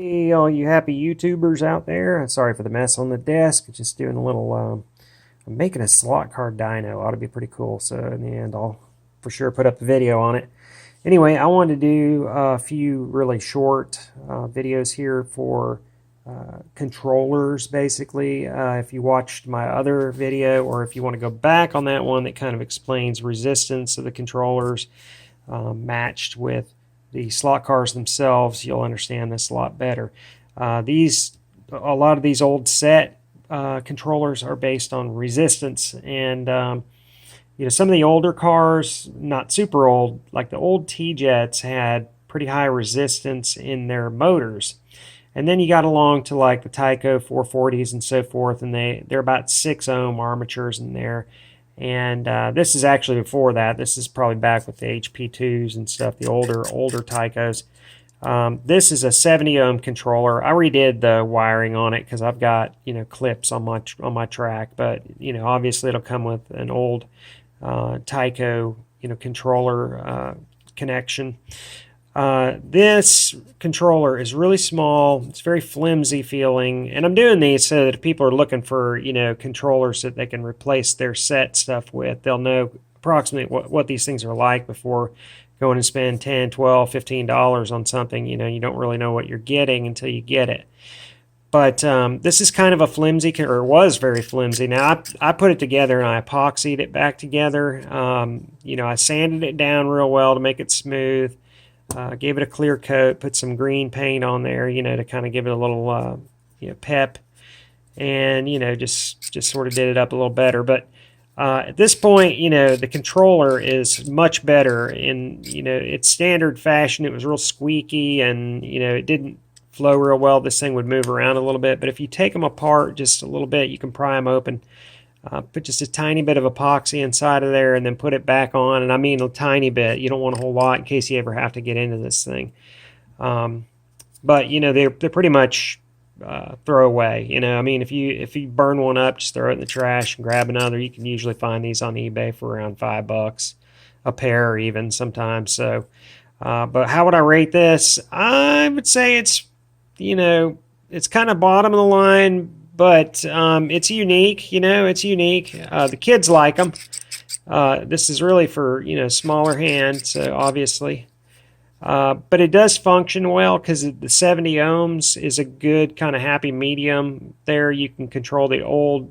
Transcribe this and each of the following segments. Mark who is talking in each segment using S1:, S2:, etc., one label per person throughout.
S1: Hey, all you happy YouTubers out there. Sorry for the mess on the desk. Just doing a little, I'm making a slot car dyno. Ought to be pretty cool. So in the end, I'll for sure put up a video on it. Anyway, I wanted to do a few really short videos here for controllers, basically. If you watched my other video, or if you want to go back on that one that kind of explains resistance of the controllers matched with the slot cars themselves, you'll understand this a lot better. A lot of these old set controllers are based on resistance, and some of the older cars, not super old, like the old T-Jets, had pretty high resistance in their motors. And then you got along to like the Tyco 440s and so forth, and they're about 6 ohm armatures in there. And this is actually before that. This is probably back with the HP2s and stuff, the older Tycos. This is a 70 ohm controller. I redid the wiring on it because I've got clips on my track, but obviously it'll come with an old Tyco controller connection. This controller is really small. It's very flimsy feeling, and I'm doing these so that if people are looking for controllers that they can replace their set stuff with, they'll know approximately what these things are like before going and spend $10, $12, $15 on something. You don't really know what you're getting until you get it. But this is kind of a flimsy, or was very flimsy. Now I put it together and I epoxied it back together. I sanded it down real well to make it smooth. Gave it a clear coat, put some green paint on there, to kind of give it a little, pep, and just sort of did it up a little better. But at this point, the controller is much better in its standard fashion. It was real squeaky, and it didn't flow real well. This thing would move around a little bit, but if you take them apart just a little bit, you can pry them open. Put just a tiny bit of epoxy inside of there and then put it back on. And I mean a tiny bit. You don't want a whole lot in case you ever have to get into this thing. But they're pretty much throwaway. I mean, if you burn one up, just throw it in the trash and grab another. You can usually find these on eBay for around $5 a pair, or even sometimes. So, but how would I rate this? I would say it's kind of bottom of the line. But it's unique, it's unique. The kids like them. This is really for, smaller hands, obviously. But it does function well because the 70 ohms is a good kind of happy medium. There you can control the old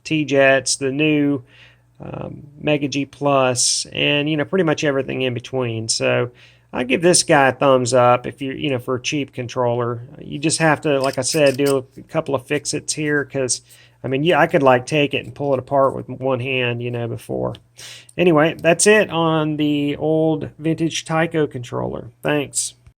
S1: T-Jets, the new Mega G Plus, and, pretty much everything in between. So I give this guy a thumbs up if you for a cheap controller. You just have to, like I said, do a couple of fix-its here because, I mean, I could like take it and pull it apart with one hand, before. Anyway, that's it on the old vintage Tyco controller. Thanks.